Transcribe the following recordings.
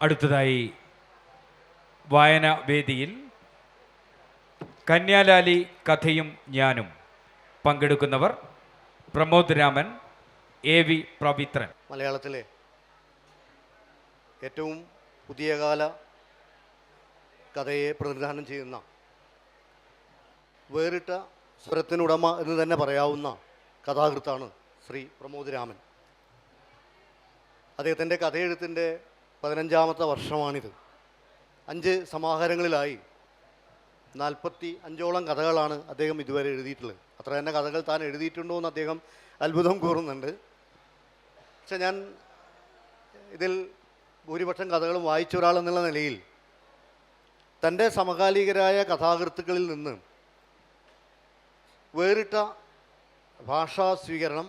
അടുത്തതായി വായന വേദിയിൽ കന്യാലാലി കഥയും ഞാനും പങ്കെടുക്കുന്നവർ പ്രമോദ് രാമൻ, AV പവിത്രൻ. മലയാളത്തിലെ ഏറ്റവും പുതിയ കാല കഥയെ പ്രതിനിധാനം ചെയ്യുന്ന വേറിട്ട സ്വരത്തിനുടമ എന്ന് തന്നെ പറയാവുന്ന കഥാകൃത്താണ് ശ്രീ പ്രമോദ് രാമൻ. അദ്ദേഹത്തിൻ്റെ കഥയെഴുത്തിൻ്റെ 15ാമത്തെ വർഷമാണിത്. 5 സമാഹാരങ്ങളിലായി 45ഓളം കഥകളാണ് അദ്ദേഹം ഇതുവരെ എഴുതിയിട്ടുള്ളത്. അത്ര തന്നെ കഥകൾ താൻ എഴുതിയിട്ടുണ്ടോ എന്ന് അദ്ദേഹം അത്ഭുതം കൂറുന്നുണ്ട്. പക്ഷെ ഞാൻ ഇതിൽ ഭൂരിപക്ഷം കഥകളും വായിച്ച ഒരാളെന്നുള്ള നിലയിൽ തൻ്റെ സമകാലികരായ കഥാകൃത്തുക്കളിൽ നിന്ന് വേറിട്ട ഭാഷാ സ്വീകരണം,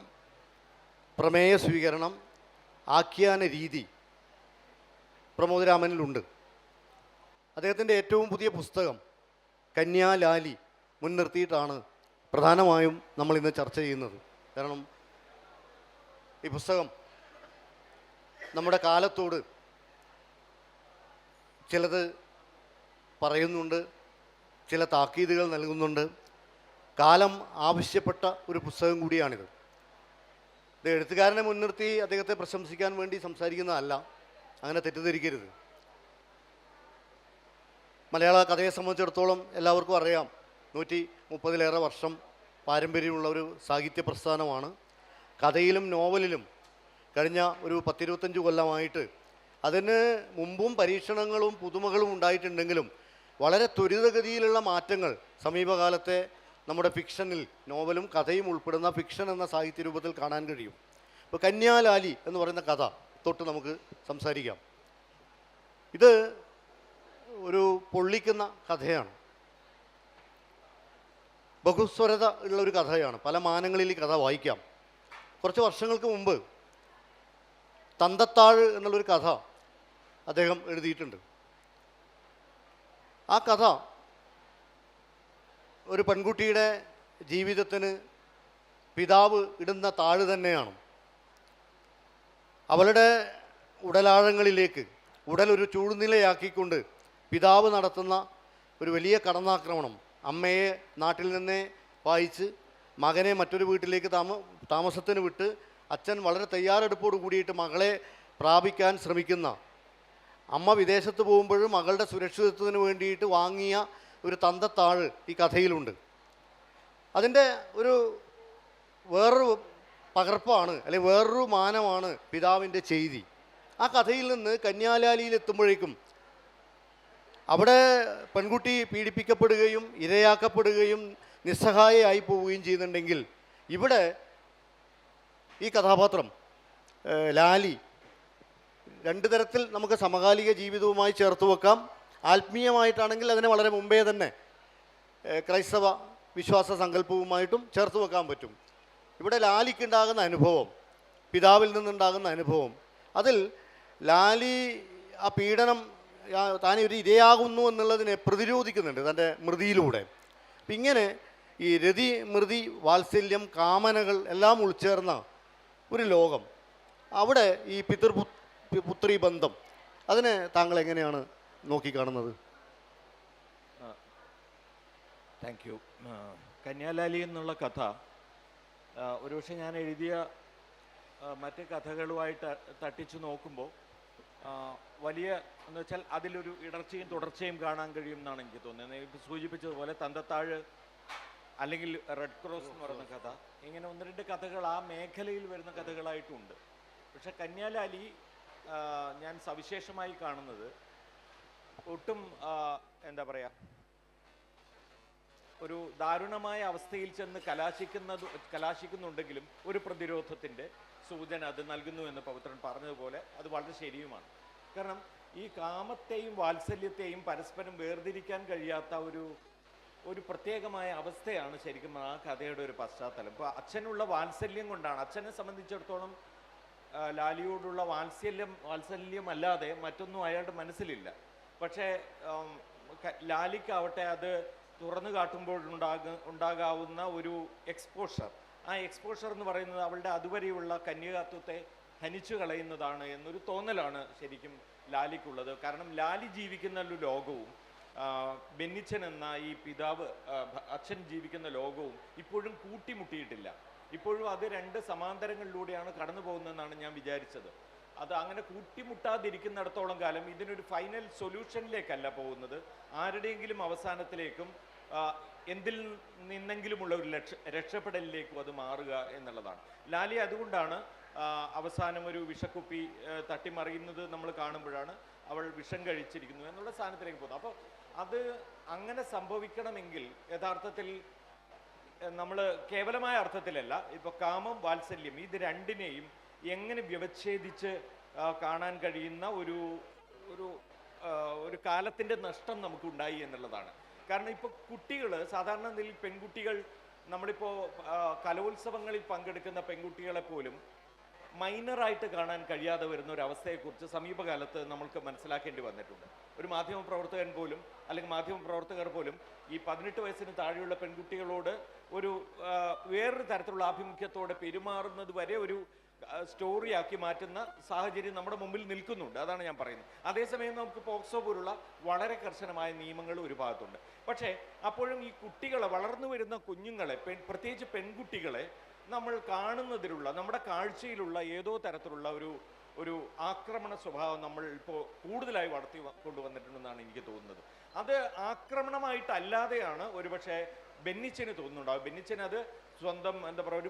പ്രമേയ സ്വീകരണം, ആഖ്യാന രീതി പ്രമോദ് രാമനിലുണ്ട്. അദ്ദേഹത്തിൻ്റെ ഏറ്റവും പുതിയ പുസ്തകം കന്യാലാലി മുൻനിർത്തിയിട്ടാണ് പ്രധാനമായും നമ്മൾ ഇന്ന് ചർച്ച ചെയ്യുന്നത്. കാരണം ഈ പുസ്തകം നമ്മുടെ കാലത്തോട് ചിലത് പറയുന്നുണ്ട്, ചില താക്കീതുകൾ നൽകുന്നുണ്ട്. കാലം ആവശ്യപ്പെട്ട ഒരു പുസ്തകം കൂടിയാണിത്. ഇത് എഴുത്തുകാരനെ മുൻനിർത്തി അദ്ദേഹത്തെ പ്രശംസിക്കാൻ വേണ്ടി സംസാരിക്കുന്നതല്ല, അങ്ങനെ തെറ്റിദ്ധരിക്കരുത്. മലയാള കഥയെ സംബന്ധിച്ചിടത്തോളം എല്ലാവർക്കും അറിയാം, 130-ലേറെ വർഷം പാരമ്പര്യമുള്ള ഒരു സാഹിത്യ പ്രസ്ഥാനമാണ്. കഥയിലും നോവലിലും കഴിഞ്ഞ ഒരു 10-25 കൊല്ലമായിട്ട് അതിന് മുമ്പും പരീക്ഷണങ്ങളും പുതുമകളും ഉണ്ടായിട്ടുണ്ടെങ്കിലും വളരെ ത്വരിതഗതിയിലുള്ള മാറ്റങ്ങൾ സമീപകാലത്തെ നമ്മുടെ ഫിക്ഷനിൽ, നോവലും കഥയും ഉൾപ്പെടുന്ന ഫിക്ഷൻ എന്ന സാഹിത്യ രൂപത്തിൽ കാണാൻ കഴിയും. ഇപ്പോൾ കന്യാലാലി എന്ന് പറയുന്ന കഥ തൊട്ട് നമുക്ക് സംസാരിക്കാം. ഇത് ഒരു പൊള്ളിക്കുന്ന കഥയാണ്. ബഹുസ്വരത ഉള്ള ഒരു കഥയാണ്. പല മാനങ്ങളിൽ ഈ കഥ വായിക്കാം. കുറച്ച് വർഷങ്ങൾക്ക് മുമ്പ് തന്തത്താഴ് എന്നുള്ളൊരു കഥ അദ്ദേഹം എഴുതിയിട്ടുണ്ട്. ആ കഥ ഒരു പെൺകുട്ടിയുടെ ജീവിതത്തിന് പിതാവ് ഇടുന്ന താഴ് തന്നെയാണ്. അവളുടെ ഉടലാഴങ്ങളിലേക്ക് ഉടലൊരു ചൂടുനിലയാക്കിക്കൊണ്ട് പിതാവ് നടത്തുന്ന ഒരു വലിയ കടന്നാക്രമണം. അമ്മയെ നാട്ടിൽ നിന്നേ വായിച്ച് മകനെ മറ്റൊരു വീട്ടിലേക്ക് താമസത്തിന് വിട്ട് അച്ഛൻ വളരെ തയ്യാറെടുപ്പോട് കൂടിയിട്ട് മകളെ പ്രാപിക്കാൻ ശ്രമിക്കുന്ന, അമ്മ വിദേശത്ത് പോകുമ്പോഴും മകളുടെ സുരക്ഷിതത്വത്തിന് വേണ്ടിയിട്ട് വാങ്ങിയ ഒരു തന്തത്താഴ് ഈ കഥയിലുണ്ട്. അതിൻ്റെ ഒരു വേറൊരു പകർപ്പാണ്, അല്ലെങ്കിൽ വേറൊരു മാനമാണ് പിതാവിൻ്റെ ചെയ്തി. ആ കഥയിൽ നിന്ന് കന്യാലാലിയിൽ എത്തുമ്പോഴേക്കും അവിടെ പെൺകുട്ടി പീഡിപ്പിക്കപ്പെടുകയും ഇരയാക്കപ്പെടുകയും നിസ്സഹായയായി പോവുകയും ചെയ്യുന്നുണ്ടെങ്കിൽ ഇവിടെ ഈ കഥാപാത്രം ലാലി 2 തരത്തിൽ നമുക്ക് സമകാലിക ജീവിതവുമായി ചേർത്ത് വെക്കാം. ആത്മീയമായിട്ടാണെങ്കിൽ അതിനെ വളരെ മുമ്പേ തന്നെ ക്രൈസ്തവ വിശ്വാസ സങ്കല്പവുമായിട്ടും ചേർത്ത് വെക്കാൻ പറ്റും. ഇവിടെ ലാലിക്കുണ്ടാകുന്ന അനുഭവം, പിതാവിൽ നിന്നുണ്ടാകുന്ന അനുഭവം, അതിൽ ലാലി ആ പീഡനം താൻ ഒരു ഇരയാകുന്നു എന്നുള്ളതിനെ പ്രതിരോധിക്കുന്നുണ്ട് തൻ്റെ മൃതിയിലൂടെ. അപ്പം ഇങ്ങനെ ഈ രതി, മൃതി, വാത്സല്യം, കാമനകൾ എല്ലാം ഉൾച്ചേർന്ന ഒരു ലോകം. അവിടെ ഈ പുത്രി ബന്ധം, അതിനെ താങ്കൾ എങ്ങനെയാണ് നോക്കിക്കാണുന്നത്? Thank you. കന്യാലാലി എന്നുള്ള കഥ ഒരുപക്ഷെ ഞാൻ എഴുതിയ മറ്റ് കഥകളുമായിട്ട് തട്ടിച്ചു നോക്കുമ്പോൾ വലിയ എന്ന് വെച്ചാൽ അതിലൊരു ഇടർച്ചയും തുടർച്ചയും കാണാൻ കഴിയും എന്നാണ് എനിക്ക് തോന്നുന്നത്. ഇപ്പോൾ സൂചിപ്പിച്ചതുപോലെ തന്തത്താഴ് അല്ലെങ്കിൽ റെഡ് ക്രോസ് എന്ന് പറയുന്ന കഥ, ഇങ്ങനെ 1-2 കഥകൾ ആ മേഖലയിൽ വരുന്ന കഥകളായിട്ടുണ്ട്. പക്ഷെ കന്യാലാലി ഞാൻ സവിശേഷമായി കാണുന്നത് ഒട്ടും എന്താ പറയുക, ഒരു ദാരുണമായ അവസ്ഥയിൽ ചെന്ന് കലാശിക്കുന്നുണ്ടെങ്കിലും ഒരു പ്രതിരോധത്തിൻ്റെ സൂചന അത് നൽകുന്നു എന്ന് പവിത്രൻ പറഞ്ഞതുപോലെ അത് വളരെ ശരിയുമാണ്. കാരണം ഈ കാമത്തെയും വാത്സല്യത്തെയും പരസ്പരം വേർതിരിക്കാൻ കഴിയാത്ത ഒരു പ്രത്യേകമായ അവസ്ഥയാണ് ശരിക്കും ആ കഥയുടെ ഒരു പശ്ചാത്തലം. ഇപ്പോൾ അച്ഛനുള്ള വാത്സല്യം കൊണ്ടാണ്, അച്ഛനെ സംബന്ധിച്ചിടത്തോളം ലാലിയോടുള്ള വാത്സല്യം അല്ലാതെ മറ്റൊന്നും അയാളുടെ മനസ്സിലില്ല. പക്ഷേ ലാലിക്കാവട്ടെ അത് തുറന്നു കാട്ടുമ്പോൾ ഉണ്ടാകാവുന്ന ഒരു എക്സ്പോഷർ, ആ എക്സ്പോഷർ എന്ന് പറയുന്നത് അവളുടെ അതുവരെയുള്ള കന്യകാത്വത്തെ ഹനിച്ചു കളയുന്നതാണ് എന്നൊരു തോന്നലാണ് ശരിക്കും ലാലിക്കുള്ളത്. കാരണം ലാലി ജീവിക്കുന്ന ഒരു ലോകവും ബെന്നിച്ചൻ എന്ന ഈ പിതാവ് അച്ഛൻ ജീവിക്കുന്ന ലോകവും ഇപ്പോഴും കൂട്ടിമുട്ടിയിട്ടില്ല. ഇപ്പോഴും അത് രണ്ട് സമാന്തരങ്ങളിലൂടെയാണ് കടന്നു പോകുന്നതെന്നാണ് ഞാൻ വിചാരിച്ചത്. അത് അങ്ങനെ കൂട്ടിമുട്ടാതിരിക്കുന്നിടത്തോളം കാലം ഇതിനൊരു ഫൈനൽ സൊല്യൂഷനിലേക്കല്ല പോകുന്നത്, ആരുടെയെങ്കിലും അവസാനത്തിലേക്കും എന്തിൽ നിന്നെങ്കിലുമുള്ള ഒരു രക്ഷപ്പെടലിലേക്കും അത് മാറുക എന്നുള്ളതാണ്. ലാലി അതുകൊണ്ടാണ് അവസാനം ഒരു വിഷക്കുപ്പി തട്ടിമറിയുന്നത് നമ്മൾ കാണുമ്പോഴാണ് അവൾ വിഷം കഴിച്ചിരിക്കുന്നു എന്നുള്ള സ്ഥാനത്തിലേക്ക് പോകുന്നത്. അപ്പോൾ അത് അങ്ങനെ സംഭവിക്കണമെങ്കിൽ യഥാർത്ഥത്തിൽ നമ്മൾ കേവലമായ അർത്ഥത്തിലല്ല, ഇപ്പോൾ കാമം വാത്സല്യം ഇത് രണ്ടിനെയും എങ്ങനെ വ്യവച്ഛേദിച്ച് കാണാൻ കഴിയുന്ന ഒരു ഒരു ഒരു കാലത്തിൻ്റെ നഷ്ടം നമുക്കുണ്ടായി എന്നുള്ളതാണ്. കാരണം ഇപ്പോൾ കുട്ടികൾ സാധാരണ നിലയിൽ പെൺകുട്ടികൾ, നമ്മളിപ്പോൾ കലോത്സവങ്ങളിൽ പങ്കെടുക്കുന്ന പെൺകുട്ടികളെ പോലും മൈനറായിട്ട് കാണാൻ കഴിയാതെ വരുന്ന ഒരു അവസ്ഥയെക്കുറിച്ച് സമീപകാലത്ത് നമ്മൾക്ക് മനസ്സിലാക്കേണ്ടി വന്നിട്ടുണ്ട്. ഒരു മാധ്യമപ്രവർത്തകൻ പോലും അല്ലെങ്കിൽ മാധ്യമപ്രവർത്തകർ പോലും ഈ 18 വയസ്സിന് താഴെയുള്ള പെൺകുട്ടികളോട് ഒരു വേറൊരു തരത്തിലുള്ള ആഭിമുഖ്യത്തോടെ പെരുമാറുന്നത് വരെ ഒരു സ്റ്റോറിയാക്കി മാറ്റുന്ന സാഹചര്യം നമ്മുടെ മുമ്പിൽ നിൽക്കുന്നുണ്ട്. അതാണ് ഞാൻ പറയുന്നത്. അതേസമയം നമുക്ക് പോക്സോ പോലുള്ള വളരെ കർശനമായ നിയമങ്ങൾ ഒരു ഭാഗത്തുണ്ട്. പക്ഷേ അപ്പോഴും ഈ കുട്ടികളെ, വളർന്നു വരുന്ന കുഞ്ഞുങ്ങളെ, പ്രത്യേകിച്ച് പെൺകുട്ടികളെ നമ്മൾ കാണുന്നതിലുള്ള, നമ്മുടെ കാഴ്ചയിലുള്ള ഏതോ തരത്തിലുള്ള ഒരു ആക്രമണ സ്വഭാവം നമ്മൾ ഇപ്പോൾ കൂടുതലായി വളർത്തി കൊണ്ടുവന്നിട്ടുണ്ടെന്നാണ് എനിക്ക് തോന്നുന്നത്. അത് ആക്രമണമായിട്ടല്ലാതെയാണ് ഒരുപക്ഷെ ബെന്നിച്ചന് തോന്നുന്നുണ്ടാവും. ബെന്നിച്ചൻ അത് സ്വന്തം എന്താ പറയുക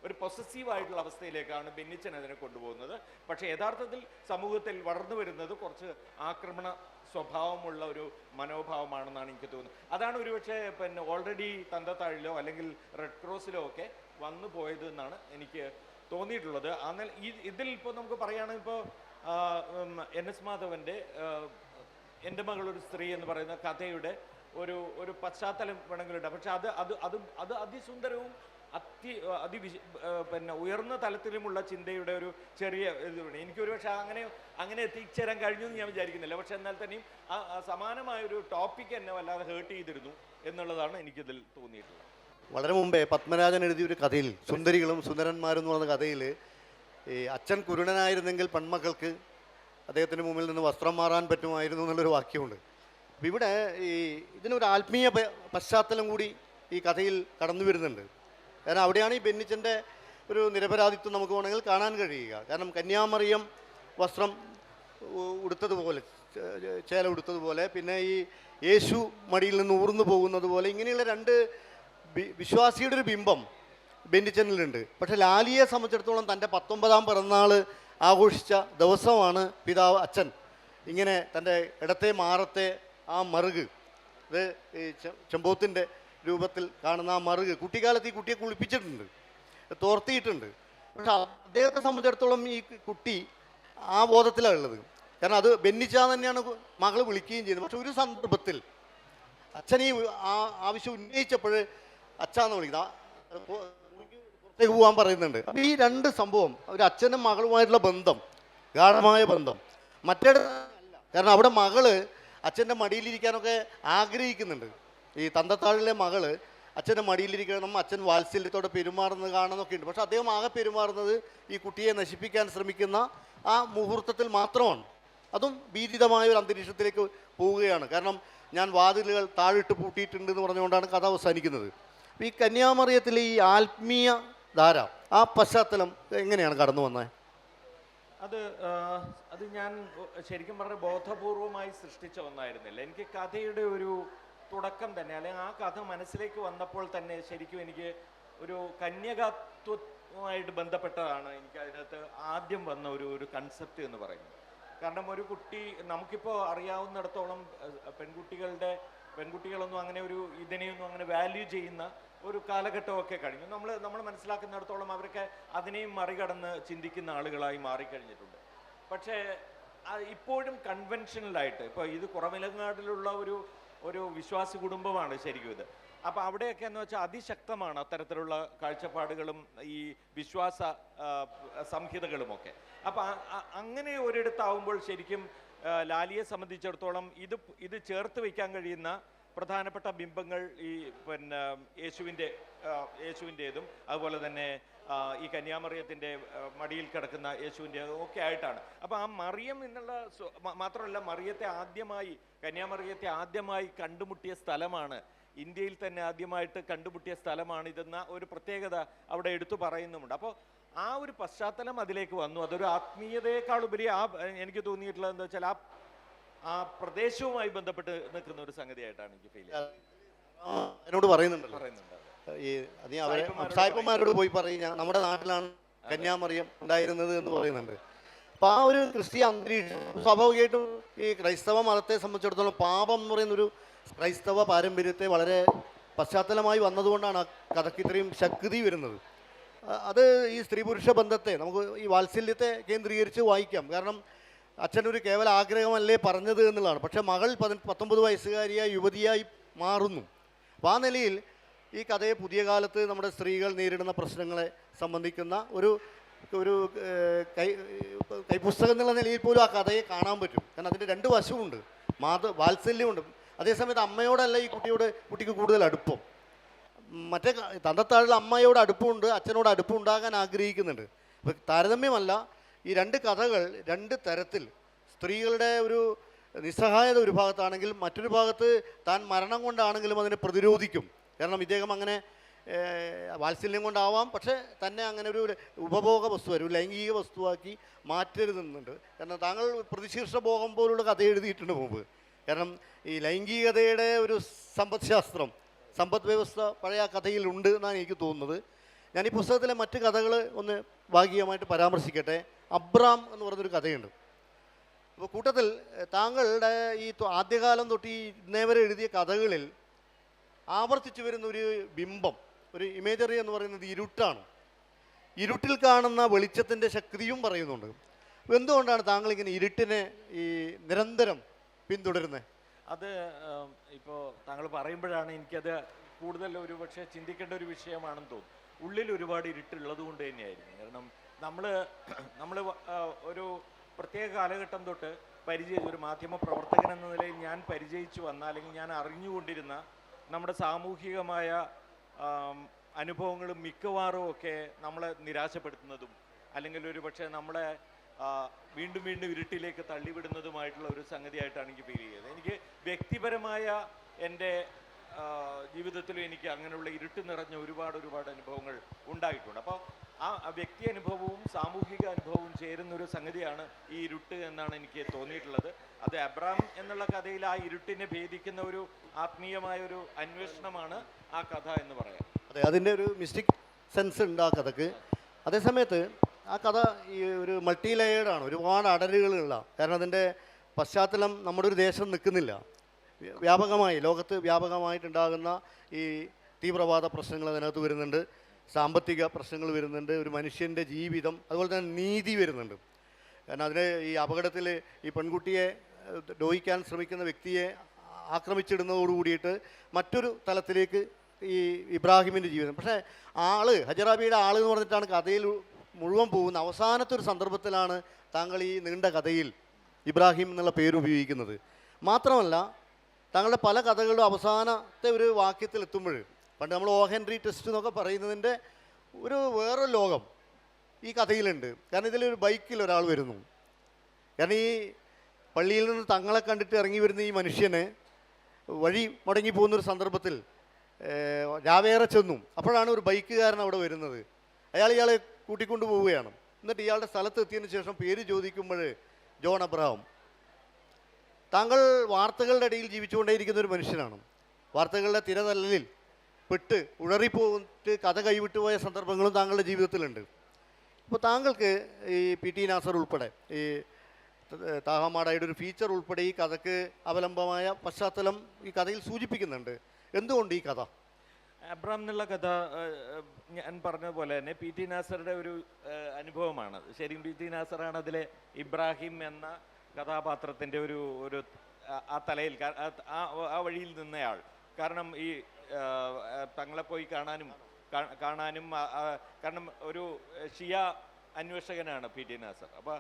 ഒരു പൊസസീവായിട്ടുള്ള അവസ്ഥയിലേക്കാണ് ബെന്നിച്ചൻ അതിനെ കൊണ്ടുപോകുന്നത്. പക്ഷേ യഥാർത്ഥത്തിൽ സമൂഹത്തിൽ വളർന്നു വരുന്നത് കുറച്ച് ആക്രമണ സ്വഭാവമുള്ള ഒരു മനോഭാവമാണെന്നാണ് എനിക്ക് തോന്നുന്നത്. അതാണ് ഒരുപക്ഷെ പിന്നെ ഓൾറെഡി തന്തത്താഴിലോ അല്ലെങ്കിൽ റെഡ് ക്രോസിലോ ഒക്കെ വന്നു പോയത് എന്നാണ് എനിക്ക് തോന്നിയിട്ടുള്ളത്. എന്നാൽ ഇതിൽ ഇപ്പോൾ നമുക്ക് പറയുകയാണെങ്കിൽ ഇപ്പോൾ NS മാധവൻ്റെ എൻ്റെ മകളൊരു സ്ത്രീ എന്ന് പറയുന്ന കഥയുടെ ഒരു പശ്ചാത്തലം വേണമെങ്കിലുണ്ട്. പക്ഷെ അത് അതിസുന്ദരവും പിന്നെ ഉയർന്ന തലത്തിലുമുള്ള ചിന്തയുടെ ഒരു ചെറിയ ഇത്. എനിക്കൊരു പക്ഷെ അങ്ങനെ എത്തിച്ചേരാൻ കഴിഞ്ഞു എന്ന് ഞാൻ വിചാരിക്കുന്നില്ല. പക്ഷെ എന്നാൽ തന്നെയും സമാനമായൊരു ടോപ്പിക് എന്നെ വല്ലാതെ ഹേർട്ട് ചെയ്തിരുന്നു എന്നുള്ളതാണ് എനിക്കിതിൽ തോന്നിയിട്ടുള്ളത്. വളരെ മുമ്പേ പത്മരാജൻ എഴുതിയൊരു കഥയിൽ, സുന്ദരികളും സുന്ദരന്മാരും എന്ന് പറയുന്ന കഥയിൽ, ഈ അച്ഛൻ കുരുടനായിരുന്നെങ്കിൽ പെൺമക്കൾക്ക് അദ്ദേഹത്തിന് മുമ്പിൽ നിന്ന് വസ്ത്രം മാറാൻ പറ്റുമായിരുന്നു എന്നുള്ളൊരു വാക്യമുണ്ട്. അപ്പം ഇവിടെ ഇതിനൊരു ആത്മീയ പശ്ചാത്തലം കൂടി ഈ കഥയിൽ കടന്നു വരുന്നുണ്ട്. കാരണം അവിടെയാണ് ഈ ബെന്നിച്ചൻ്റെ ഒരു നിരപരാധിത്വം നമുക്ക് വേണമെങ്കിൽ കാണാൻ കഴിയുക. കാരണം കന്യാമറിയം വസ്ത്രം ഉടുത്തതുപോലെ, ചേല ഉടുത്തതുപോലെ, പിന്നെ ഈ യേശു മടിയിൽ നിന്ന് ഊർന്നു പോകുന്നത് പോലെ, ഇങ്ങനെയുള്ള രണ്ട് വിശ്വാസിയുടെ ഒരു ബിംബം ബെന്നിച്ചനിലുണ്ട്. പക്ഷെ ലാലിയെ സംബന്ധിച്ചിടത്തോളം തൻ്റെ 19ാം പിറന്നാൾ ആഘോഷിച്ച ദിവസമാണ് അച്ഛൻ ഇങ്ങനെ തൻ്റെ ഇടത്തെ മാറത്തെ ആ മറുക്, ഇത് ഈ ചെമ്പോത്തിൻ്റെ രൂപത്തിൽ കാണുന്ന ആ മറുക് കുട്ടിക്കാലത്ത് ഈ കുട്ടിയെ കുളിപ്പിച്ചിട്ടുണ്ട്, തോർത്തിയിട്ടുണ്ട്. പക്ഷെ അദ്ദേഹത്തെ സംബന്ധിച്ചിടത്തോളം ഈ കുട്ടി ആ ബോധത്തിലാണ് ഉള്ളത്. കാരണം അത് ബെന്നിച്ചാന്ന് തന്നെയാണ് മകൾ വിളിക്കുകയും ചെയ്യുന്നത്. പക്ഷെ ഒരു സന്ദർഭത്തിൽ അച്ഛൻ ഈ ആവശ്യം ഉന്നയിച്ചപ്പോൾ അച്ഛാന്ന് വിളിക്കുന്നത്, പുറത്തേക്ക് പോകാൻ പറയുന്നുണ്ട്. അപ്പം ഈ രണ്ട് സംഭവം, ഒരു അച്ഛനും മകളുമായിട്ടുള്ള ബന്ധം, ഗാഢമായ ബന്ധം മറ്റേടത്തല്ല. കാരണം അവിടെ മകള് അച്ഛൻ്റെ മടിയിലിരിക്കാനൊക്കെ ആഗ്രഹിക്കുന്നുണ്ട്. ഈ തന്തത്താഴിലെ മകള് അച്ഛൻ്റെ മടിയിലിരിക്കണം, അച്ഛൻ വാത്സല്യത്തോടെ പെരുമാറുന്നത് കാണുന്നൊക്കെ ഉണ്ട്. പക്ഷെ അദ്ദേഹം ആകെ പെരുമാറുന്നത് ഈ കുട്ടിയെ നശിപ്പിക്കാൻ ശ്രമിക്കുന്ന ആ മുഹൂർത്തത്തിൽ മാത്രമാണ്. അതും ഭീതിതമായ ഒരു അന്തരീക്ഷത്തിലേക്ക് പോവുകയാണ്. കാരണം ഞാൻ വാതിലുകൾ താഴിട്ട് പൂട്ടിയിട്ടുണ്ട് എന്ന് പറഞ്ഞുകൊണ്ടാണ് കഥ അവസാനിക്കുന്നത്. ഈ കന്യാമറിയത്തിലെ ഈ ആത്മീയ ധാര, ആ പശ്ചാത്തലം എങ്ങനെയാണ് കടന്നു വന്നത്? അത് ഞാൻ ശരിക്കും പറഞ്ഞ ബോധപൂർവമായി സൃഷ്ടിച്ച ഒന്നായിരുന്നില്ല. എനിക്ക് കഥയുടെ ഒരു തുടക്കം തന്നെ, അല്ലെങ്കിൽ ആ കഥ മനസ്സിലേക്ക് വന്നപ്പോൾ തന്നെ ശരിക്കും എനിക്ക് ഒരു കന്യകാത്വമായിട്ട് ബന്ധപ്പെട്ടതാണ് എനിക്ക് അതിനകത്ത് ആദ്യം വന്ന ഒരു കൺസെപ്റ്റ് എന്ന് പറയുന്നത്. കാരണം ഒരു കുട്ടി, നമുക്കിപ്പോൾ അറിയാവുന്നിടത്തോളം പെൺകുട്ടികളൊന്നും അങ്ങനെ ഇതിനെയൊന്നും അങ്ങനെ വാല്യൂ ചെയ്യുന്ന ഒരു കാലഘട്ടമൊക്കെ കഴിഞ്ഞു. നമ്മൾ മനസ്സിലാക്കുന്നിടത്തോളം അവരൊക്കെ അതിനെയും മറികടന്ന് ചിന്തിക്കുന്ന ആളുകളായി മാറിക്കഴിഞ്ഞിട്ടുണ്ട്. പക്ഷേ ഇപ്പോഴും കൺവെൻഷനലായിട്ട്, ഇപ്പോൾ ഇത് കുറവിലങ്ങാടിലുള്ള ഒരു വിശ്വാസി കുടുംബമാണ് ശരിക്കും ഇത്. അപ്പോൾ അവിടെയൊക്കെ എന്ന് വെച്ചാൽ അതിശക്തമാണ് അത്തരത്തിലുള്ള കാഴ്ചപ്പാടുകളും ഈ വിശ്വാസ സംഹിതകളുമൊക്കെ. അപ്പം അങ്ങനെ ഒരിടത്താവുമ്പോൾ ശരിക്കും ലാലിയെ സംബന്ധിച്ചിടത്തോളം ഇത് ചേർത്ത് വയ്ക്കാൻ കഴിയുന്ന പ്രധാനപ്പെട്ട ബിംബങ്ങൾ ഈ പിന്നെ യേശുവിൻ്റെതും അതുപോലെ തന്നെ ഈ കന്യാമറിയത്തിൻ്റെ മടിയിൽ കിടക്കുന്ന യേശുവിൻ്റെ ഒക്കെ ആയിട്ടാണ്. അപ്പോൾ ആ മറിയം എന്നുള്ള മാത്രമല്ല, കന്യാമറിയത്തെ ആദ്യമായി കണ്ടുമുട്ടിയ സ്ഥലമാണ്, ഇന്ത്യയിൽ തന്നെ ആദ്യമായിട്ട് കണ്ടുമുട്ടിയ സ്ഥലമാണ് ഇതെന്ന ഒരു പ്രത്യേകത അവിടെ എടുത്തു പറയുന്നുമുണ്ട്. അപ്പോൾ ആ ഒരു പശ്ചാത്തലം അതിലേക്ക് വന്നു. അതൊരു ആത്മീയതയെക്കാളുപരി എനിക്ക് തോന്നിയിട്ടുള്ളത് എന്താ വെച്ചാൽ ആ പ്രദേശവുമായി ബന്ധപ്പെട്ട് നിൽക്കുന്ന ഒരു സംഗതിയായിട്ടാണ് എനിക്ക് ഫീൽ ചെയ്യുന്നത്. എന്നോട് പറയുന്നുണ്ട് ഈ സായിപ്പന്മാരോട് പോയി പറയും നമ്മുടെ നാട്ടിലാണ് കന്യാമറിയം ഉണ്ടായിരുന്നത് എന്ന് പറയുന്നുണ്ട്. അപ്പോൾ ആ ഒരു ക്രിസ്തീയ അന്തരീക്ഷം സ്വാഭാവികമായിട്ടും ഈ ക്രൈസ്തവ മതത്തെ സംബന്ധിച്ചിടത്തോളം പാപം എന്ന് പറയുന്നൊരു ക്രൈസ്തവ പാരമ്പര്യത്തെ വളരെ പശ്ചാത്തലമായി വന്നതുകൊണ്ടാണ് ആ കഥയ്ക്ക് ഇത്രയും ശക്തി വരുന്നത്. അത് ഈ സ്ത്രീ പുരുഷ ബന്ധത്തെ നമുക്ക് ഈ വാത്സല്യത്തെ കേന്ദ്രീകരിച്ച് വായിക്കാം. കാരണം അച്ഛനൊരു കേവല ആഗ്രഹമല്ലേ പറഞ്ഞത് എന്നുള്ളതാണ്. പക്ഷേ മകൾ 19 വയസ്സുകാരിയായി യുവതിയായി മാറുന്നു. അപ്പോൾ ആ നിലയിൽ ഈ കഥയെ പുതിയ കാലത്ത് നമ്മുടെ സ്ത്രീകൾ നേരിടുന്ന പ്രശ്നങ്ങളെ സംബന്ധിക്കുന്ന ഒരു കൈപ്പുസ്തകം എന്നുള്ള നിലയിൽ പോലും ആ കഥയെ കാണാൻ പറ്റും. കാരണം അതിൻ്റെ രണ്ട് വശമുണ്ട്. വാത്സല്യമുണ്ട്. അതേസമയത്ത് അമ്മയോടല്ല ഈ കുട്ടിക്ക് കൂടുതൽ അടുപ്പം. മറ്റേ തന്തത്താഴിൽ അമ്മയോട് അടുപ്പമുണ്ട്, അച്ഛനോട് അടുപ്പം ഉണ്ടാകാൻ ആഗ്രഹിക്കുന്നുണ്ട്. അപ്പോൾ താരതമ്യമല്ല, ഈ രണ്ട് കഥകൾ രണ്ട് തരത്തിൽ സ്ത്രീകളുടെ ഒരു നിസ്സഹായത ഒരു ഭാഗത്താണെങ്കിൽ മറ്റൊരു ഭാഗത്ത് താൻ മരണം കൊണ്ടാണെങ്കിലും അതിനെ പ്രതിരോധിക്കും. കാരണം ഇദ്ദേഹം അങ്ങനെ വാത്സല്യം കൊണ്ടാവാം, പക്ഷേ തന്നെ അങ്ങനെ ഒരു ഉപഭോഗ വസ്തു ഒരു ലൈംഗിക വസ്തുവാക്കി മാറ്റരുതെന്നുണ്ട്. കാരണം താങ്കൾ പ്രതിശീർഷ ഭോഗം പോലുള്ള കഥ എഴുതിയിട്ടുണ്ട് മുമ്പ്. കാരണം ഈ ലൈംഗികതയുടെ ഒരു സമ്പദ് വ്യവസ്ഥ പഴയ കഥയിലുണ്ട് എന്നാണ് എനിക്ക് തോന്നുന്നത്. ഞാൻ ഈ പുസ്തകത്തിലെ മറ്റ് കഥകൾ ഒന്ന് ഭാഗികമായിട്ട് പരാമർശിക്കട്ടെ. അബ്രാം എന്ന് പറഞ്ഞൊരു കഥയുണ്ട്. അപ്പോൾ കൂട്ടത്തിൽ താങ്കളുടെ ഈ ആദ്യകാലം തൊട്ട് ഈ ഇന്നേ വരെ എഴുതിയ കഥകളിൽ ആവർത്തിച്ചു വരുന്ന ഒരു ബിംബം, ഒരു ഇമേജറി എന്ന് പറയുന്നത് ഇരുട്ടാണ്. ഇരുട്ടിൽ കാണുന്ന വെളിച്ചത്തിൻ്റെ ശക്തിയും പറയുന്നുണ്ട്. എന്തുകൊണ്ടാണ് താങ്കൾ ഇങ്ങനെ ഇരുട്ടിനെ ഈ നിരന്തരം പിന്തുടരുന്നത്? അത് ഇപ്പോൾ താങ്കൾ പറയുമ്പോഴാണ് എനിക്കത് കൂടുതൽ ഒരു പക്ഷേ ചിന്തിക്കേണ്ട ഒരു വിഷയമാണെന്ന് തോന്നുന്നു. ഉള്ളിൽ ഒരുപാട് ഇരുട്ടുള്ളത് കൊണ്ട് തന്നെയായിരുന്നു. കാരണം നമ്മൾ ഒരു പ്രത്യേക കാലഘട്ടം തൊട്ട് ഒരു മാധ്യമ പ്രവർത്തകൻ എന്ന നിലയിൽ ഞാൻ പരിചയിച്ചു വന്ന അല്ലെങ്കിൽ ഞാൻ അറിഞ്ഞുകൊണ്ടിരുന്ന നമ്മുടെ സാമൂഹികമായ അനുഭവങ്ങളും മിക്കവാറും ഒക്കെ നമ്മളെ നിരാശപ്പെടുത്തുന്നതും അല്ലെങ്കിൽ ഒരു പക്ഷേ നമ്മളെ വീണ്ടും ഇരുട്ടിലേക്ക് തള്ളിവിടുന്നതുമായിട്ടുള്ള ഒരു സംഗതിയായിട്ടാണ് എനിക്ക് ഫീൽ ചെയ്തത്. എനിക്ക് വ്യക്തിപരമായ എൻ്റെ ജീവിതത്തിലും എനിക്ക് അങ്ങനെയുള്ള ഇരുട്ട് നിറഞ്ഞ ഒരുപാട് അനുഭവങ്ങൾ ഉണ്ടായിട്ടുണ്ട്. അപ്പോൾ ആ വ്യക്തി അനുഭവവും സാമൂഹിക അനുഭവവും ചേരുന്നൊരു സംഗതിയാണ് ഈ ഇരുട്ട് എന്നാണ് എനിക്ക് തോന്നിയിട്ടുള്ളത്. അത് അബ്രാം എന്നുള്ള കഥയിൽ ആ ഇരുട്ടിനെ ഭേദിക്കുന്ന ഒരു ആത്മീയമായ ഒരു അന്വേഷണമാണ് ആ കഥ എന്ന് പറയാം. അതെ, അതിൻ്റെ ഒരു മിസ്റ്റിക് സെൻസ് ഉണ്ട് ആ കഥക്ക്. അതേസമയത്ത് ആ കഥ ഈ ഒരു മൾട്ടി ലെയേർഡാണ്, ഒരുപാട് അടരുകളുള്ള. കാരണം അതിൻ്റെ പശ്ചാത്തലം നമ്മുടെ ഒരു ദേശം നിൽക്കുന്നില്ല. ലോകത്ത് വ്യാപകമായിട്ടുണ്ടാകുന്ന ഈ തീവ്രവാദ പ്രശ്നങ്ങൾ അതിനകത്ത് വരുന്നുണ്ട്, സാമ്പത്തിക പ്രശ്നങ്ങൾ വരുന്നുണ്ട്, ഒരു മനുഷ്യൻ്റെ ജീവിതം, അതുപോലെ തന്നെ നീതി വരുന്നുണ്ട്. കാരണം അതിന് ഈ അപകടത്തിൽ ഈ പെൺകുട്ടിയെ ദ്രോഹിക്കാൻ ശ്രമിക്കുന്ന വ്യക്തിയെ ആക്രമിച്ചിടുന്നതോട് കൂടിയിട്ട് മറ്റൊരു തലത്തിലേക്ക് ഈ ഇബ്രാഹിമിൻ്റെ ജീവിതം. പക്ഷേ ഹജറാബിയുടെ എന്ന് പറഞ്ഞിട്ടാണ് കഥയിൽ മുഴുവൻ പോകുന്ന. അവസാനത്തെ ഒരു സന്ദർഭത്തിലാണ് താങ്കൾ ഈ നീണ്ട കഥയിൽ ഇബ്രാഹിം എന്നുള്ള പേര് ഉപയോഗിക്കുന്നത്. മാത്രമല്ല താങ്കളുടെ പല കഥകളും അവസാനത്തെ ഒരു വാക്യത്തിൽ എത്തുമ്പോൾ, പണ്ട് നമ്മൾ ഓ ഹെൻറി ടെസ്റ്റ് എന്നൊക്കെ പറയുന്നതിൻ്റെ വേറൊരു ലോകം ഈ കഥയിലുണ്ട്. കാരണം ഇതിലൊരു ബൈക്കിൽ ഒരാൾ വരുന്നു. കാരണം ഈ പള്ളിയിൽ നിന്ന് തങ്ങളെ കണ്ടിട്ട് ഇറങ്ങി വരുന്ന ഈ മനുഷ്യന് വഴി മുടങ്ങി പോകുന്നൊരു സന്ദർഭത്തിൽ രാവേറെ ചെന്നു. അപ്പോഴാണ് ഒരു ബൈക്കുകാരൻ അവിടെ വരുന്നത്. ഇയാളെ കൂട്ടിക്കൊണ്ടു പോവുകയാണ്. എന്നിട്ട് ഇയാളുടെ സ്ഥലത്ത് എത്തിയതിന് ശേഷം പേര് ചോദിക്കുമ്പോൾ ജോൺ അബ്രഹാം. താങ്കൾ വാർത്തകളുടെ ഇടയിൽ ജീവിച്ചുകൊണ്ടേയിരിക്കുന്ന ഒരു മനുഷ്യനാണ്. വാർത്തകളുടെ തിരതല്ലലിൽ പെട്ട് ഉഴറിപ്പോയിട്ട് കഥ കൈവിട്ടുപോയ സന്ദർഭങ്ങളും താങ്കളുടെ ജീവിതത്തിലുണ്ട്. അപ്പോൾ താങ്കൾക്ക് ഈ പി ടി നാസർ ഉൾപ്പെടെ ഈ താഹമാടായുടെ ഒരു ഫീച്ചർ ഉൾപ്പെടെ ഈ കഥക്ക് അവലംബമായ പശ്ചാത്തലം ഈ കഥയിൽ സൂചിപ്പിക്കുന്നുണ്ട്. എന്തുകൊണ്ട് ഈ കഥ? അബ്രാം എന്നുള്ള കഥ ഞാൻ പറഞ്ഞതുപോലെ തന്നെ പി ടി നാസറുടെ ഒരു അനുഭവമാണ്. ശരിക്കും പി ടി നാസറാണ് അതിലെ ഇബ്രാഹിം എന്ന കഥാപാത്രത്തിൻ്റെ ഒരു ആ തലയിൽ ആ വഴിയിൽ നിന്നയാൾ. കാരണം ഈ തങ്ങളെ പോയി കാണാനും കാരണം ഒരു ഷിയ അന്വേഷകനാണ് പി ടി നാസർ. അപ്പോൾ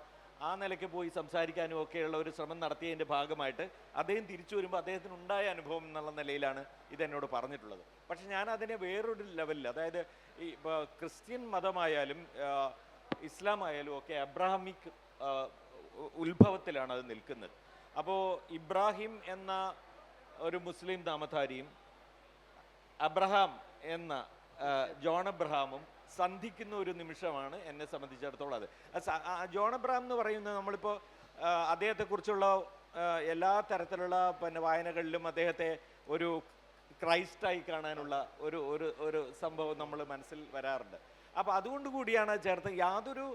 ആ നിലയ്ക്ക് പോയി സംസാരിക്കാനും ഒക്കെയുള്ള ഒരു ശ്രമം നടത്തിയതിൻ്റെ ഭാഗമായിട്ട് അദ്ദേഹം തിരിച്ചു വരുമ്പോൾ അദ്ദേഹത്തിന് ഉണ്ടായ അനുഭവം എന്നുള്ള നിലയിലാണ് ഇതെന്നോട് പറഞ്ഞിട്ടുള്ളത്. പക്ഷെ ഞാൻ അതിനെ വേറൊരു ലെവലിൽ, അതായത് ഈ ഇപ്പോൾ ക്രിസ്ത്യൻ മതമായാലും ഇസ്ലാം ആയാലും ഒക്കെ അബ്രാഹമിക് ഉത്ഭവത്തിലാണ് അത് നിൽക്കുന്നത്. അപ്പോൾ ഇബ്രാഹിം എന്ന ഒരു മുസ്ലിം നാമധാരിയും അബ്രഹാം എന്ന ജോൺ അബ്രഹാമും സന്ധിക്കുന്ന ഒരു നിമിഷമാണ് എന്നെ സംബന്ധിച്ചിടത്തോളം അത്. ജോൺ അബ്രഹാം എന്ന് പറയുന്നത് നമ്മളിപ്പോൾ അദ്ദേഹത്തെക്കുറിച്ചുള്ള എല്ലാ തരത്തിലുള്ള പിന്നെ വായനകളിലും അദ്ദേഹത്തെ ഒരു ക്രൈസ്റ്റായി കാണാനുള്ള ഒരു ഒരു ഒരു സംഭവം നമ്മൾ മനസ്സിൽ വരാറുണ്ട്. അപ്പോൾ അതുകൊണ്ട് കൂടിയാണ് ചേർത്ത് യാതൊരു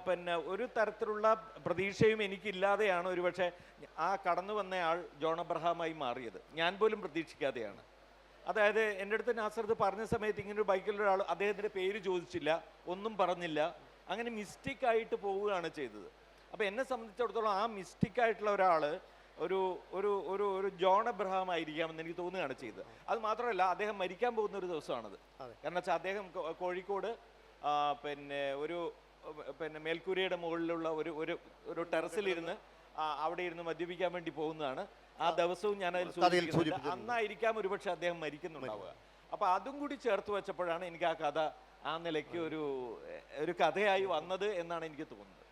പിന്നെ ഒരു തരത്തിലുള്ള പ്രതീക്ഷയും എനിക്കില്ലാതെയാണ് ഒരുപക്ഷെ ആ കടന്നു വന്നയാൾ ജോൺ അബ്രഹാമായി മാറിയത്. ഞാൻ പോലും പ്രതീക്ഷിക്കാതെയാണ്. അതായത് എൻ്റെ അടുത്ത് നാസർ ഇത് പറഞ്ഞ സമയത്ത് ഇങ്ങനെ ഒരു ബൈക്കിലൊരാൾ അദ്ദേഹത്തിൻ്റെ പേര് ചോദിച്ചില്ല, ഒന്നും പറഞ്ഞില്ല, അങ്ങനെ മിസ്റ്റേക്കായിട്ട് പോവുകയാണ് ചെയ്തത്. അപ്പോൾ എന്നെ സംബന്ധിച്ചിടത്തോളം ആ മിസ്റ്റേക്കായിട്ടുള്ള ഒരാൾ ഒരു ഒരു ഒരു ഒരു ജോൺ അബ്രഹാം ആയിരിക്കാമെന്ന് എനിക്ക് തോന്നുകയാണ് ചെയ്തത്. അത് മാത്രമല്ല, അദ്ദേഹം മരിക്കാൻ പോകുന്ന ഒരു ദിവസമാണത്. കാരണം വെച്ചാൽ അദ്ദേഹം കോഴിക്കോട് പിന്നെ ഒരു പിന്നെ മേൽക്കൂരയുടെ മുകളിലുള്ള ഒരു ഒരു ഒരു ടെറസിലിരുന്ന് അവിടെ ഇരുന്ന് മദ്യപിക്കാൻ വേണ്ടി പോകുന്നതാണ്. ആ ദിവസവും ഞാൻ അതിൽ സൂചിപ്പിക്കുന്നുണ്ട്. അന്നായിരിക്കാം ഒരുപക്ഷെ അദ്ദേഹം മരിക്കുന്നുണ്ടാവുക. അപ്പോൾ അതും കൂടി ചേർത്ത് വെച്ചപ്പോഴാണ് എനിക്ക് ആ കഥ ആ നിലയ്ക്ക് ഒരു ഒരു കഥയായി വന്നത് എന്നാണ് എനിക്ക് തോന്നുന്നത്.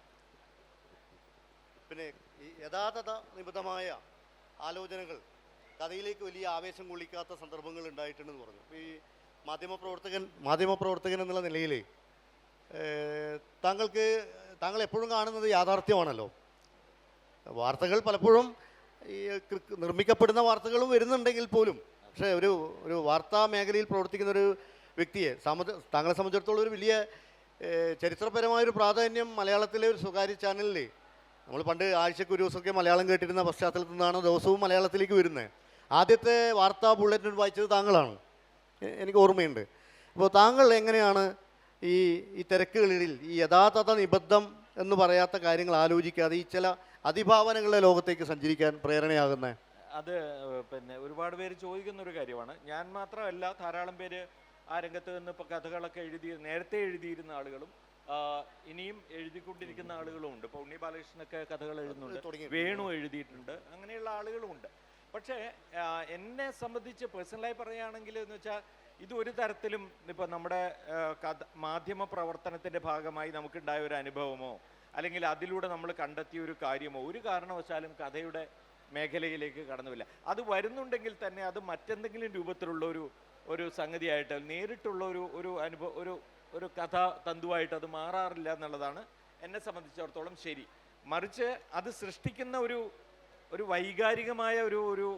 പിന്നെ ഈ യഥാർത്ഥ നിബിധമായ ആലോചനകൾ കഥയിലേക്ക് വലിയ ആവേശം കൊള്ളിക്കാത്ത സന്ദർഭങ്ങൾ ഉണ്ടായിട്ടുണ്ടെന്ന് പറഞ്ഞു. ഈ മാധ്യമപ്രവർത്തകൻ എന്നുള്ള നിലയിൽ താങ്കൾ എപ്പോഴും കാണുന്നത് യാഥാർത്ഥ്യമാണല്ലോ. വാർത്തകൾ പലപ്പോഴും ഈ നിർമ്മിക്കപ്പെടുന്ന വാർത്തകളും വരുന്നുണ്ടെങ്കിൽ പോലും, പക്ഷേ ഒരു വാർത്താ മേഖലയിൽ പ്രവർത്തിക്കുന്ന ഒരു വ്യക്തിയെ താങ്കളെ സംബന്ധിച്ചിടത്തോളം ഒരു വലിയ ചരിത്രപരമായൊരു പ്രാധാന്യം മലയാളത്തിലെ ഒരു സ്വകാര്യ ചാനലിൽ, നമ്മൾ പണ്ട് ആഴ്ചയ്ക്ക് ഒരു ദിവസമൊക്കെ മലയാളം കേട്ടിരുന്ന പശ്ചാത്തലത്തിൽ നിന്നാണ് ദിവസവും മലയാളത്തിലേക്ക് വരുന്നത്. ആദ്യത്തെ വാർത്താ ബുള്ളറ്റിൻ വായിച്ചത് താങ്കളാണ്, എനിക്ക് ഓർമ്മയുണ്ട്. അപ്പോൾ താങ്കൾ എങ്ങനെയാണ് ഈ തിരക്കുകളിൽ ഈ യഥാർത്ഥ നിബദ്ധം എന്ന് പറയാത്ത കാര്യങ്ങൾ ആലോചിക്കാതെ ഈ ചില അതിഭാവനകളുടെ ലോകത്തേക്ക് സഞ്ചരിക്കാൻ പ്രേരണയാകുന്നത്? അത് പിന്നെ ഒരുപാട് പേര് ചോദിക്കുന്ന ഒരു കാര്യമാണ്. ഞാൻ മാത്രമല്ല, ധാരാളം പേര് ആ രംഗത്ത് നിന്ന് ഇപ്പോൾ കഥകളൊക്കെ നേരത്തെ എഴുതിയിരുന്ന ആളുകളും ഇനിയും എഴുതിക്കൊണ്ടിരിക്കുന്ന ആളുകളും ഉണ്ട്. ഇപ്പോൾ ഉണ്ണി ബാലകൃഷ്ണനൊക്കെ കഥകൾ എഴുതുന്നുണ്ട്, വേണു എഴുതിയിട്ടുണ്ട്, അങ്ങനെയുള്ള ആളുകളും ഉണ്ട്. പക്ഷേ എന്നെ സംബന്ധിച്ച് പേഴ്സണലായി പറയുകയാണെങ്കിൽ എന്ന് വെച്ചാൽ ഇത് ഒരു തരത്തിലും ഇപ്പോൾ നമ്മുടെ മാധ്യമ പ്രവർത്തനത്തിൻ്റെ ഭാഗമായി നമുക്കുണ്ടായ ഒരു അനുഭവമോ അല്ലെങ്കിൽ അതിലൂടെ നമ്മൾ കണ്ടെത്തിയ ഒരു കാര്യമോ ഒരു കാരണവശാലും കഥയുടെ മേഖലയിലേക്ക് കടന്നുമില്ല. അത് വരുന്നുണ്ടെങ്കിൽ തന്നെ അത് മറ്റെന്തെങ്കിലും രൂപത്തിലുള്ള ഒരു സംഗതിയായിട്ട് നേരിട്ടുള്ള ഒരു അനുഭവം ഒരു കഥാ തന്തുവായിട്ട് അത് മാറാറില്ല എന്നുള്ളതാണ് എന്നെ സംബന്ധിച്ചിടത്തോളം ശരി. മറിച്ച് അത് സൃഷ്ടിക്കുന്ന ഒരു വൈകാരികമായ ഒരു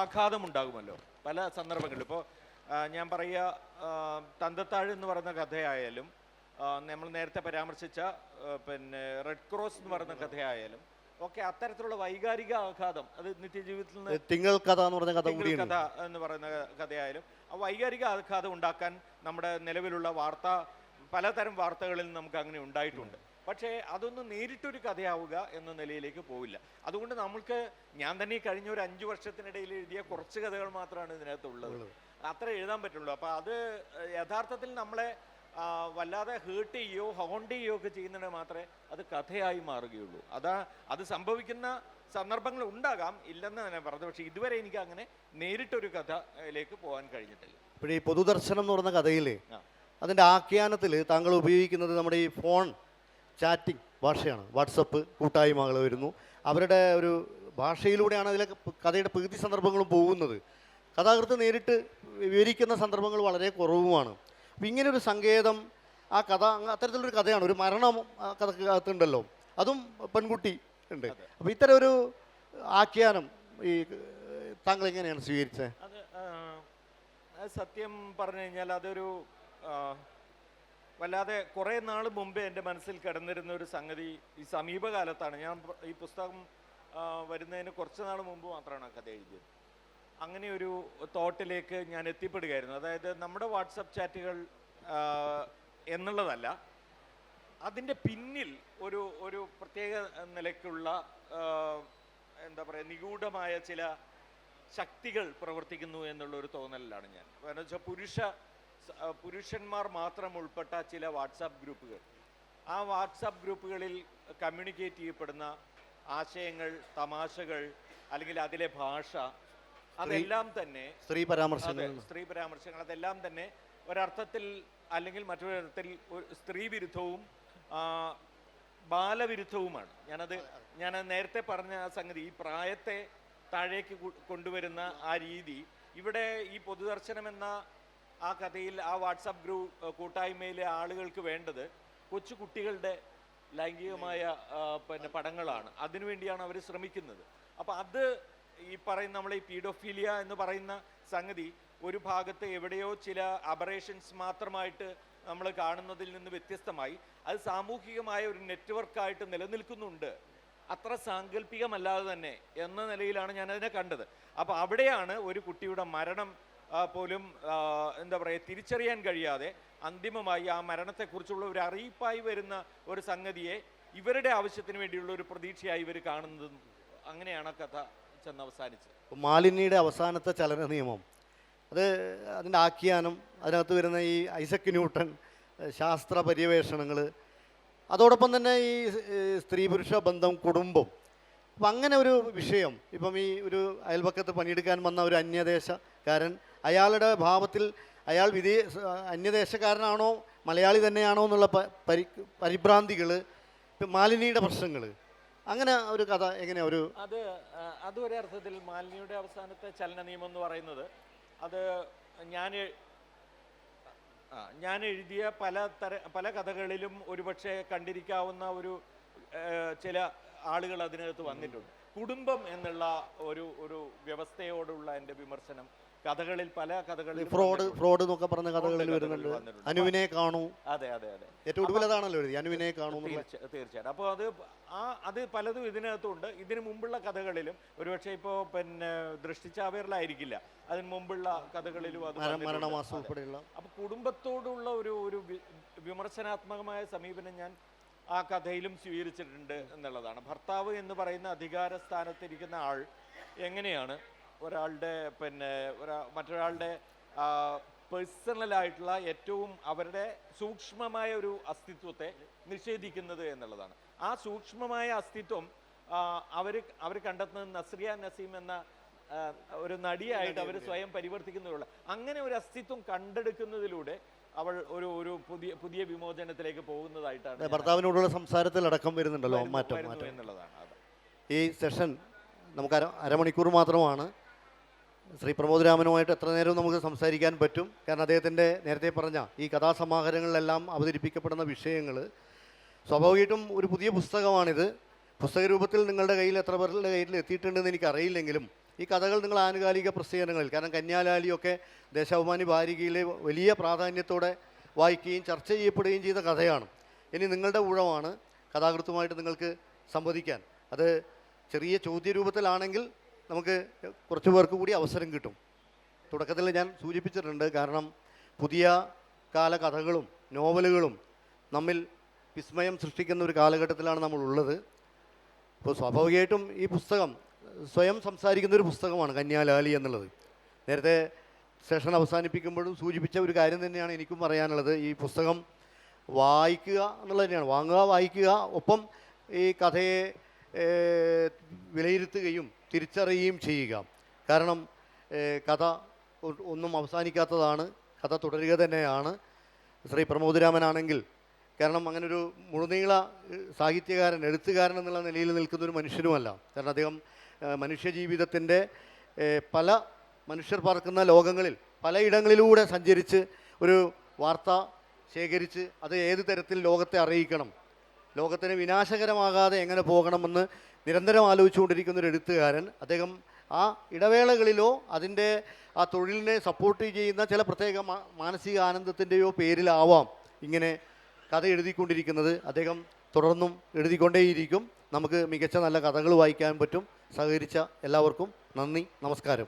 ആഘാതം ഉണ്ടാകുമല്ലോ പല സന്ദർഭങ്ങളിലും. ഇപ്പോൾ ഞാൻ പറയുക, തന്തത്താഴ് എന്ന് പറയുന്ന കഥയായാലും നമ്മൾ നേരത്തെ പരാമർശിച്ച പിന്നെ റെഡ് ക്രോസ് എന്ന് പറയുന്ന കഥയായാലും ഒക്കെ അത്തരത്തിലുള്ള വൈകാരിക ആഘാതം, അത് നിത്യജീവിതത്തിൽ നിന്ന് തിങ്കൾ കഥ എന്ന് പറയുന്ന കഥയായാലും ആ വൈകാരിക ആഘാതം ഉണ്ടാക്കാൻ നമ്മുടെ നിലവിലുള്ള പലതരം വാർത്തകളിൽ നമുക്ക് അങ്ങനെ ഉണ്ടായിട്ടുണ്ട്. പക്ഷേ അതൊന്നും നേരിട്ടൊരു കഥയാവുക എന്ന നിലയിലേക്ക് പോവില്ല. അതുകൊണ്ട് ഞാൻ തന്നെ കഴിഞ്ഞ ഒരു 5 വർഷത്തിനിടയിൽ എഴുതിയ കുറച്ച് കഥകൾ മാത്രമാണ് ഇതിനകത്തുള്ളത്. അത്ര എഴുതാൻ പറ്റുള്ളൂ. അപ്പോൾ അത് യഥാർത്ഥത്തിൽ നമ്മളെ വല്ലാതെ ഹേർട്ട് ചെയ്യുകയോ ഹോണ്ട് ചെയ്യുകയോ ഒക്കെ ചെയ്യുന്നതിന് മാത്രമേ അത് കഥയായി മാറുകയുള്ളൂ. അത് സംഭവിക്കുന്ന സന്ദർഭങ്ങൾ ഉണ്ടാകാം, ഇല്ലെന്ന് തന്നെ പറഞ്ഞത്. പക്ഷേ ഇതുവരെ എനിക്ക് അങ്ങനെ നേരിട്ടൊരു കഥയിലേക്ക് പോകാൻ കഴിഞ്ഞിട്ടില്ല. ഇപ്പോൾ ഈ പൊതുദർശനം എന്ന് പറഞ്ഞ കഥയിൽ അതിൻ്റെ ആഖ്യാനത്തിൽ താങ്കൾ ഉപയോഗിക്കുന്നത് നമ്മുടെ ഈ ഫോൺ ചാറ്റിംഗ് ഭാഷയാണ്. വാട്സപ്പ് കൂട്ടായ്മകൾ വരുന്നു, അവരുടെ ഒരു ഭാഷയിലൂടെയാണ് അതിലെ കഥയുടെ പകുതി സന്ദർഭങ്ങളും പോകുന്നത്. കഥാകൃത്ത് നേരിട്ട് വിവരിക്കുന്ന സന്ദർഭങ്ങൾ വളരെ കുറവുമാണ്. അപ്പം ഇങ്ങനൊരു സങ്കേതം, ആ കഥ അത്തരത്തിലൊരു കഥയാണ്. ഒരു മരണം കഥക്കകത്തുണ്ടല്ലോ, അതും പെൺകുട്ടി ഉണ്ട്. അപ്പം ഇത്തരം ഒരു ആഖ്യാനം ഈ താങ്കൾ എങ്ങനെയാണ് സ്വീകരിച്ചത്? അത് സത്യം പറഞ്ഞു കഴിഞ്ഞാൽ അതൊരു വല്ലാതെ കുറേ നാൾ മുമ്പേ എൻ്റെ മനസ്സിൽ കിടന്നിരുന്ന ഒരു സംഗതി ഈ സമീപകാലത്താണ്. ഞാൻ ഈ പുസ്തകം വരുന്നതിന് കുറച്ച് നാൾ മുമ്പ് മാത്രമാണ് ആ കഥ എഴുതിയത്. അങ്ങനെ ഒരു തോട്ടിലേക്ക് ഞാൻ എത്തിപ്പെടുകയായിരുന്നു. അതായത് നമ്മുടെ വാട്സപ്പ് ചാറ്റുകൾ എന്നുള്ളതല്ല, അതിൻ്റെ പിന്നിൽ ഒരു പ്രത്യേക നിലയ്ക്കുള്ള എന്താ പറയുക, നിഗൂഢമായ ചില ശക്തികൾ പ്രവർത്തിക്കുന്നു എന്നുള്ളൊരു തോന്നലിലാണ് ഞാൻ. കാരണം വെച്ചാൽ പുരുഷന്മാർ മാത്രം ഉൾപ്പെട്ട ചില വാട്സാപ്പ് ഗ്രൂപ്പുകൾ, ആ വാട്സാപ്പ് ഗ്രൂപ്പുകളിൽ കമ്മ്യൂണിക്കേറ്റ് ചെയ്യപ്പെടുന്ന ആശയങ്ങൾ, തമാശകൾ, അല്ലെങ്കിൽ അതിലെ ഭാഷ, അതെല്ലാം തന്നെ സ്ത്രീ പരാമർശങ്ങൾ, സ്ത്രീ പരാമർശങ്ങൾ അതെല്ലാം തന്നെ ഒരർത്ഥത്തിൽ അല്ലെങ്കിൽ മറ്റൊരർത്ഥത്തിൽ സ്ത്രീ വിരുദ്ധവും ബാലവിരുദ്ധവുമാണ്. ഞാൻ നേരത്തെ പറഞ്ഞ ആ സംഗതി, ഈ പ്രായത്തെ താഴേക്ക് കൊണ്ടുവരുന്ന ആ രീതി ഇവിടെ ഈ പൊതുദർശനം എന്ന ആ കഥയിൽ, ആ വാട്സാപ്പ് കൂട്ടായ്മയിലെ ആളുകൾക്ക് വേണ്ടത് കൊച്ചു കുട്ടികളുടെ ലൈംഗികമായ പിന്നെ പടങ്ങളാണ്. അതിനുവേണ്ടിയാണ് അവർ ശ്രമിക്കുന്നത്. അപ്പോൾ അത് ഈ പറയുന്ന നമ്മൾ ഈ പീഡോഫീലിയ എന്ന് പറയുന്ന സംഗതി ഒരു ഭാഗത്ത് എവിടെയോ ചില അബറേഷൻസ് മാത്രമായിട്ട് നമ്മൾ കാണുന്നതിൽ നിന്ന് വ്യത്യസ്തമായി അത് സാമൂഹികമായ ഒരു നെറ്റ്വർക്കായിട്ട് നിലനിൽക്കുന്നുണ്ട്. അത്ര സാങ്കല്പികമല്ലാതെ തന്നെ എന്ന നിലയിലാണ് ഞാനതിനെ കണ്ടത്. അപ്പോൾ അവിടെയാണ് ഒരു കുട്ടിയുടെ മരണം പോലും എന്താ പറയുക, തിരിച്ചറിയാൻ കഴിയാതെ അന്തിമമായി ആ മരണത്തെക്കുറിച്ചുള്ള ഒരു അറിയിപ്പായി വരുന്ന ഒരു സംഗതിയെ ഇവരുടെ ആവശ്യത്തിന് വേണ്ടിയുള്ള ഒരു പ്രതീക്ഷയായി ഇവർ കാണുന്നതും. അങ്ങനെയാണ് കഥ ചെന്ന് അവസാനിച്ചത്. മാലിന്യയുടെ അവസാനത്തെ ചലന നിയമം, അതിൻ്റെ ആഖ്യാനം, അതിനകത്ത് വരുന്ന ഈ ഐസക് ന്യൂട്ടൺ ശാസ്ത്ര പര്യവേഷണങ്ങൾ, അതോടൊപ്പം തന്നെ ഈ സ്ത്രീ പുരുഷ ബന്ധം, കുടുംബം. അപ്പം അങ്ങനെ ഒരു വിഷയം, ഇപ്പം ഈ ഒരു അയൽപക്കത്ത് പണിയെടുക്കാൻ വന്ന ഒരു അന്യദേശക്കാരൻ, അയാളുടെ ഭാവത്തിൽ അയാൾ അന്യദേശക്കാരനാണോ മലയാളി തന്നെയാണോ എന്നുള്ള പരിഭ്രാന്തികൾ, മാലിന്യയുടെ പ്രശ്നങ്ങൾ, അങ്ങനെ ഒരു കഥ എങ്ങനെയാ ഒരു അത് ഒരർത്ഥത്തിൽ മാലിന്യയുടെ അവസാനത്തെ ചലന നിയമം എന്ന് പറയുന്നത്, അത് ഞാൻ എഴുതിയ പല കഥകളിലും ഒരുപക്ഷെ കണ്ടിരിക്കാവുന്ന ചില ആളുകൾ അതിനകത്ത് വന്നിട്ടുണ്ട്. കുടുംബം എന്നുള്ള ഒരു വ്യവസ്ഥയോടുള്ള എൻ്റെ വിമർശനം പല കഥകളിൽ ഫ്രോഡ് എന്നൊക്കെ പറഞ്ഞ കഥകളിൽ വരുന്നുണ്ട്. അനുവിനെ കാണൂ, അതെ ഏറ്റവും ഒടുവിൽ അതാണല്ലോ എഴുതി, അനുവിനെ കാണൂ. തീർച്ചയായിട്ടും. അപ്പോൾ അത് പലതും ഇതിനകത്തുണ്ട്. ഇതിനു മുമ്പുള്ള കഥകളിലും ഒരുപക്ഷെ ഇപ്പോൾ പിന്നെ ദൃഷ്ടിച്ചാവേറിലായിരിക്കില്ല, അതിന് മുമ്പുള്ള കഥകളിലും അത് മരണമാസം ഉൾപ്പെടെയുള്ള. അപ്പോൾ കുടുംബത്തോടുള്ള ഒരു വിമർശനാത്മകമായ സമീപനം ഞാൻ ആ കഥയിലും സ്വീകരിച്ചിട്ടുണ്ട് എന്നുള്ളതാണ്. ഭർത്താവ് എന്ന് പറയുന്ന അധികാര സ്ഥാനത്തിരിക്കുന്ന ആൾ എങ്ങനെയാണ് മറ്റൊരാളുടെ പേഴ്സണലായിട്ടുള്ള ഏറ്റവും അവരുടെ സൂക്ഷ്മമായ ഒരു അസ്തിത്വത്തെ നിഷേധിക്കുന്നത് എന്നുള്ളതാണ്. ആ സൂക്ഷ്മമായ അസ്തിത്വം അവർ കണ്ടെത്തുന്നത് നസ്രിയ നസീം എന്ന ഒരു നടിയായിട്ട് അവർ സ്വയം പരിവർത്തിക്കുന്നതിലുള്ള അങ്ങനെ ഒരു അസ്തിത്വം കണ്ടെടുക്കുന്നതിലൂടെ അവൾ ഒരു പുതിയ വിമോചനത്തിലേക്ക് പോകുന്നതായിട്ടാണ് ഭർത്താവിനോടുള്ള സംസാരത്തിൽ അടക്കം വരുന്നുണ്ടല്ലോ മാറ്റം എന്നുള്ളതാണ്. ഈ സെഷൻ നമുക്ക് അരമണിക്കൂർ മാത്രമാണ്. ശ്രീ പ്രമോദ് രാമനുമായിട്ട് എത്ര നേരവും നമുക്ക് സംസാരിക്കാൻ പറ്റും. കാരണം അദ്ദേഹത്തിൻ്റെ നേരത്തെ പറഞ്ഞ ഈ കഥാസമാഹാരങ്ങളിലെല്ലാം അവതരിപ്പിക്കപ്പെടുന്ന വിഷയങ്ങൾ സ്വാഭാവികമായിട്ടും ഒരു പുതിയ പുസ്തകമാണിത്. പുസ്തക രൂപത്തിൽ നിങ്ങളുടെ കയ്യിൽ എത്ര പേരുടെ കയ്യിൽ എത്തിയിട്ടുണ്ടെന്ന് എനിക്കറിയില്ലെങ്കിലും ഈ കഥകൾ നിങ്ങൾ ആനുകാലിക പ്രസിദ്ധീകരണങ്ങളിൽ, കാരണം കന്യാലാലിയൊക്കെ ദേശാഭിമാനി വാരികയിലെ വലിയ പ്രാധാന്യത്തോടെ വായിക്കുകയും ചർച്ച ചെയ്യപ്പെടുകയും ചെയ്ത കഥയാണ്. ഇനി നിങ്ങളുടെ ഊഴമാണ് കഥാകൃത്തുമായിട്ട് നിങ്ങൾക്ക് സംവദിക്കാൻ. അത് ചെറിയ ചോദ്യരൂപത്തിലാണെങ്കിൽ നമുക്ക് കുറച്ച് പേർക്ക് കൂടി അവസരം കിട്ടും. തുടക്കത്തിൽ ഞാൻ സൂചിപ്പിച്ചിട്ടുണ്ട്, കാരണം പുതിയ കാല കഥകളും നോവലുകളും നമ്മിൽ വിസ്മയം സൃഷ്ടിക്കുന്ന ഒരു കാലഘട്ടത്തിലാണ് നമ്മളുള്ളത്. അപ്പോൾ സ്വാഭാവികമായിട്ടും ഈ പുസ്തകം സ്വയം സംസാരിക്കുന്ന ഒരു പുസ്തകമാണ് കന്യാലാലി എന്നുള്ളത്. നേരത്തെ സെഷൻ അവസാനിപ്പിക്കുമ്പോഴും സൂചിപ്പിച്ച ഒരു കാര്യം തന്നെയാണ് എനിക്കും പറയാനുള്ളത്. ഈ പുസ്തകം വായിക്കുക എന്നുള്ളത് തന്നെയാണ്, വാങ്ങുക, വായിക്കുക, ഒപ്പം ഈ കഥയെ വിലയിരുത്തുകയും തിരിച്ചറിയുകയും ചെയ്യുക. കാരണം കഥ ഒന്നും അവസാനിക്കാത്തതാണ്, കഥ തുടരുക തന്നെയാണ്. ശ്രീ പ്രമോദ് രാമനാണെങ്കിൽ, കാരണം അങ്ങനൊരു മുഴുനീള സാഹിത്യകാരൻ, എഴുത്തുകാരൻ എന്നുള്ള നിലയിൽ നിൽക്കുന്നൊരു മനുഷ്യനുമല്ല. കാരണം അദ്ദേഹം മനുഷ്യജീവിതത്തിൻ്റെ പല മനുഷ്യർ പാർക്കുന്ന ലോകങ്ങളിൽ പലയിടങ്ങളിലൂടെ സഞ്ചരിച്ച് ഒരു വാർത്ത ശേഖരിച്ച് അത് ഏത് തരത്തിൽ ലോകത്തെ അറിയിക്കണം, ലോകത്തിന് വിനാശകരമാകാതെ എങ്ങനെ പോകണമെന്ന് നിരന്തരം ആലോചിച്ചുകൊണ്ടിരിക്കുന്ന ഒരു എഴുത്തുകാരൻ. അദ്ദേഹം ആ ഇടവേളകളിലോ അതിൻ്റെ ആ തൊഴിലിനെ സപ്പോർട്ട് ചെയ്യുന്ന ചില പ്രത്യേക മാനസിക ആനന്ദത്തിൻ്റെയോ പേരിലാവാം ഇങ്ങനെ കഥ എഴുതിക്കൊണ്ടിരിക്കുന്നത്. അദ്ദേഹം തുടർന്നും എഴുതിക്കൊണ്ടേയിരിക്കും. നമുക്ക് മികച്ച നല്ല കഥകൾ വായിക്കാൻ പറ്റും. സഹകരിച്ച എല്ലാവർക്കും നന്ദി, നമസ്കാരം.